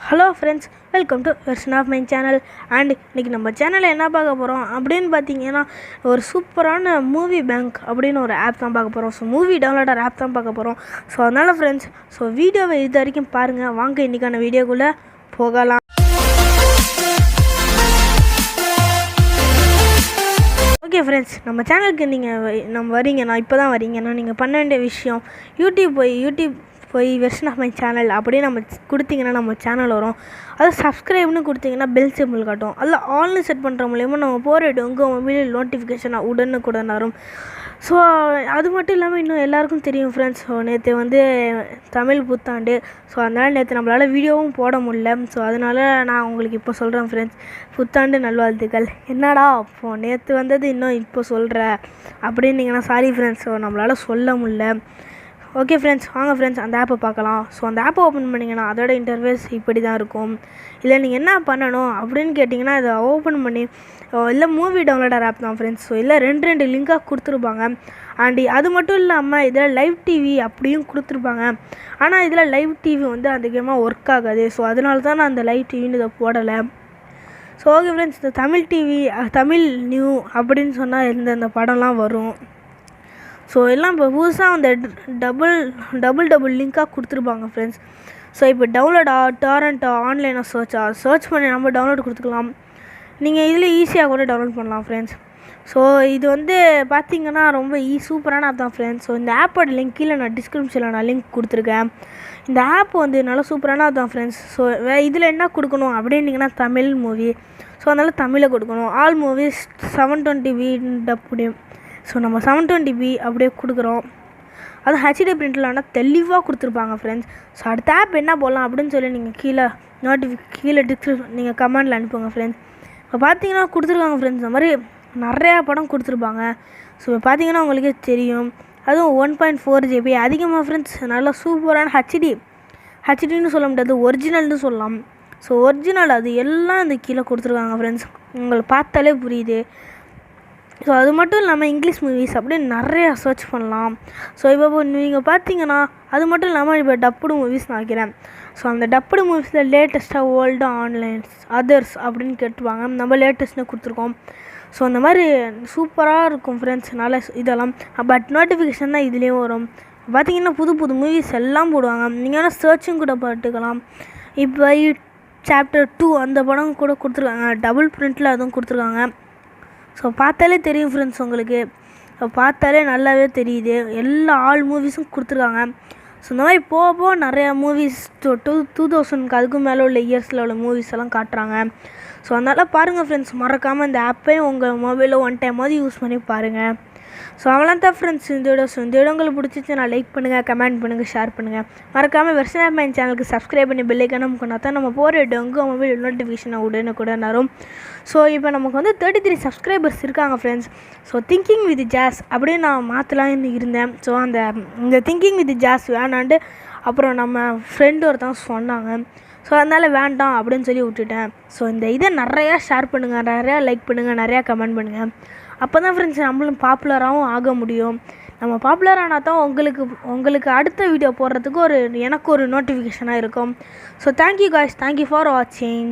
Hello friends, welcome to version of my channel. And இன்றைக்கி நம்ம சேனலில் என்ன பார்க்க போகிறோம் அப்படின்னு பார்த்தீங்கன்னா, ஒரு சூப்பரான மூவி பேங்க் அப்படின்னு ஒரு ஆப் தான் பார்க்க போகிறோம். ஸோ மூவி டவுன்லோடர் ஆப் தான் பார்க்க போகிறோம். ஸோ அதனால் ஃப்ரெண்ட்ஸ், வீடியோவை இது வரைக்கும் பாருங்கள். வாங்க இன்றைக்கான வீடியோக்குள்ளே போகலாம். ஓகே ஃப்ரெண்ட்ஸ், நம்ம சேனலுக்கு நீங்கள் வரீங்கன்னா, இப்போ தான் வரீங்கன்னா, நீங்கள் பண்ண வேண்டிய விஷயம் யூடியூப் போய் வெர்ஷன் ஆஃப் மை சேனல் அப்படியே நம்ம கொடுத்தீங்கன்னா நம்ம சேனல் வரும். அதை சப்ஸ்கிரைப்னு கொடுத்தீங்கன்னா பெல் சிம்பிள் காட்டும். அதில் ஆல்னு செட் பண்ணுற மூலிமா நம்ம போகிற உங்கள் மொபைலில் நோட்டிஃபிகேஷனாக உடனுக்குடன் வரும். ஸோ அது மட்டும் இல்லாமல் இன்னும் எல்லாேருக்கும் தெரியும் ஃப்ரெண்ட்ஸ், நேற்று தமிழ் புத்தாண்டு. ஸோ அதனால் நேற்று நம்மளால் வீடியோவும் போட முடியல. ஸோ அதனால் நான் உங்களுக்கு இப்போ சொல்கிறேன் ஃப்ரெண்ட்ஸ், புத்தாண்டு நல்வாழ்த்துக்கள். என்னடா அப்போது நேற்று வந்தது இன்னும் இப்போ சொல்கிற அப்படின்னீங்கன்னா சாரி ஃப்ரெண்ட்ஸ், ஸோ நம்மளால் சொல்ல முடியல. ஓகே ஃப்ரெண்ட்ஸ், வாங்க ஃப்ரெண்ட்ஸ் அந்த ஆப்பை பார்க்கலாம். ஸோ அந்த ஆப்பை ஓப்பன் பண்ணிங்கன்னா அதோட இன்டர்ஃபேஸ் இப்படி தான் இருக்கும். இல்லை நீங்கள் என்ன பண்ணணும் அப்படின்னு கேட்டிங்கன்னா, இதை ஓப்பன் பண்ணி இல்லை மூவி டவுன்லோடர் ஆப் தான் ஃப்ரெண்ட்ஸ். ஸோ இல்லை ரெண்டு லிங்காக கொடுத்துருப்பாங்க. அண்ட் அது மட்டும் இல்லாமல் இதில் லைவ் டிவி அப்படியும் கொடுத்துருப்பாங்க. ஆனால் இதில் லைவ் டிவி அதிகமாக ஒர்க் ஆகாது. ஸோ அதனால தான் நான் அந்த லைவ் டிவின்னு இதை போடலை. ஸோ ஓகே ஃப்ரெண்ட்ஸ், இந்த தமிழ் டிவி தமிழ் நியூ அப்படின்னு சொன்னால் இந்த படம்லாம் வரும். ஸோ எல்லாம் இப்போ புதுசாக அந்த டபுள் லிங்காக கொடுத்துருப்பாங்க ஃப்ரெண்ட்ஸ். ஸோ இப்போ டவுன்லோடா டாரண்ட்டா ஆன்லைனாக சர்ச் பண்ணி நம்ம டவுன்லோட் கொடுத்துக்கலாம். நீங்கள் இதில் ஈஸியாக கூட டவுன்லோட் பண்ணலாம் ஃப்ரெண்ட்ஸ். ஸோ இது பார்த்திங்கன்னா ரொம்ப சூப்பரான ஆப் தான் ஃப்ரெண்ட்ஸ். ஸோ இந்த ஆப்போட லிங்க் கீழே நான் டிஸ்கிரிப்ஷனில் நான் லிங்க் கொடுத்துருக்கேன். இந்த ஆப் நல்லா சூப்பரான ஆப் தான் ஃப்ரெண்ட்ஸ். ஸோ இதில் என்ன கொடுக்கணும் அப்படின்னிங்கன்னா தமிழ் மூவி. ஸோ அதனால் தமிழை கொடுக்கணும். All movies 720p டப்புடியும். ஸோ நம்ம 720p அப்படியே கொடுக்குறோம். அது ஹெச்டி பிரிண்டில் ஆனால் தெளிவாக கொடுத்துருப்பாங்க ஃப்ரெண்ட்ஸ். ஸோ அடுத்த ஆப் என்ன போடலாம் அப்படின்னு சொல்லி நீங்கள் கீழே டிஸ்கிரிப்ஷன் நீங்கள் கமெண்டில் அனுப்புங்க ஃப்ரெண்ட்ஸ். இப்போ பார்த்தீங்கன்னா கொடுத்துருக்காங்க ஃப்ரெண்ட்ஸ், இந்த மாதிரி நிறையா படம் கொடுத்துருப்பாங்க. ஸோ இப்போ பார்த்தீங்கன்னா உங்களுக்கே தெரியும், அதுவும் 1.4 GB அதிகமாக ஃப்ரெண்ட்ஸ். நல்லா சூப்பரான ஹெச்டின்னு சொல்ல முடியாது, ஒரிஜினல்னு சொல்லலாம். ஸோ ஒரிஜினல் அது எல்லாம் இந்த கீழே கொடுத்துருக்காங்க ஃப்ரெண்ட்ஸ், உங்களுக்கு பார்த்தாலே புரியுது. ஸோ அது மட்டும் இல்லாமல் இங்கிலீஷ் மூவிஸ் அப்படின்னு நிறையா சர்ச் பண்ணலாம். ஸோ இப்போ நீங்கள் பார்த்தீங்கன்னா அது மட்டும் இல்லாமல் இப்போ டப்புடு மூவிஸ் நான் வைக்கிறேன். ஸோ அந்த டப்புடு மூவிஸில் லேட்டஸ்ட்டாக ஓல்டு ஆன்லைன்ஸ் அதர்ஸ் அப்படின்னு கேட்டுருவாங்க. நம்ம லேட்டஸ்ட்னு கொடுத்துருக்கோம். ஸோ அந்த மாதிரி சூப்பராக இருக்கும் ஃப்ரெண்ட்ஸ். நல்லா இதெல்லாம் பட் நோட்டிஃபிகேஷன் தான் இதுலேயும் வரும். பார்த்திங்கன்னா புது மூவிஸ் எல்லாம் போடுவாங்க. நீங்கள் வேணால் சர்ச்சும் கூட பார்த்துக்கலாம். இப்போ சாப்டர் 2 அந்த படம் கூட கொடுத்துருக்காங்க, டபுள் பிரிண்ட்டில் அதுவும் கொடுத்துருக்காங்க. ஸோ பார்த்தாலே தெரியும் ஃப்ரெண்ட்ஸ், உங்களுக்கு பார்த்தாலே நல்லாவே தெரியுது. ஆல் மூவிஸும் கொடுத்துருக்காங்க. ஸோ இந்த மாதிரி போக நிறையா மூவிஸ் 2000க்கு அதுக்கும் மேலே உள்ள இயர்ஸில் உள்ள மூவிஸ் எல்லாம் காட்டுறாங்க. ஸோ அதனால் பாருங்கள் ஃப்ரெண்ட்ஸ், மறக்காமல் இந்த ஆப்பையும் உங்கள் மொபைலில் ஒன் டைமாவது யூஸ் பண்ணி பாருங்கள். ஸோ அவ்வளோதான் தான் ஃப்ரெண்ட்ஸ் இந்த வீடியோ உங்களுக்கு பிடிச்சிச்சு நான் லைக் பண்ணுங்கள், கமெண்ட் பண்ணுங்கள், ஷேர் பண்ணுங்கள். மறக்காமல் வெர்ஷன் ஆஃப் மை சேனலுக்கு சப்ஸ்கிரைப் பண்ணி பெல் ஐக்கான கொண்டா தான் நம்ம போகிற உங்கள் மொபைல் நோட்டிஃபிகேஷனை உடனுக்குடன் வரும். ஸோ இப்போ நமக்கு 33 சப்ஸ்கிரைபர்ஸ் இருக்காங்க ஃப்ரெண்ட்ஸ். ஸோ திங்கிங் வித் ஜாஸ் அப்படின்னு நான் மாற்றலான்னு இருந்தேன். ஸோ இந்த திங்கிங் வித் ஜாஸ் வேணான்ட்டு அப்புறம் நம்ம ஃப்ரெண்டு ஒருத்தவங்க சொன்னாங்க. ஸோ அதனால் வேண்டாம் அப்படின்னு சொல்லி விட்டுட்டேன். ஸோ இந்த இதை நிறையா ஷேர் பண்ணுங்கள், நிறையா லைக் பண்ணுங்கள், நிறையா கமெண்ட் பண்ணுங்கள். அப்போ தான் ஃப்ரெண்ட்ஸ் நம்மளும் பாப்புலராகவும் ஆக முடியும். நம்ம பாப்புலர் ஆனால் தான் உங்களுக்கு அடுத்த வீடியோ போடுறதுக்கு எனக்கு ஒரு நோட்டிஃபிகேஷனாக இருக்கும். So thank you guys, thank you for வாட்சிங்.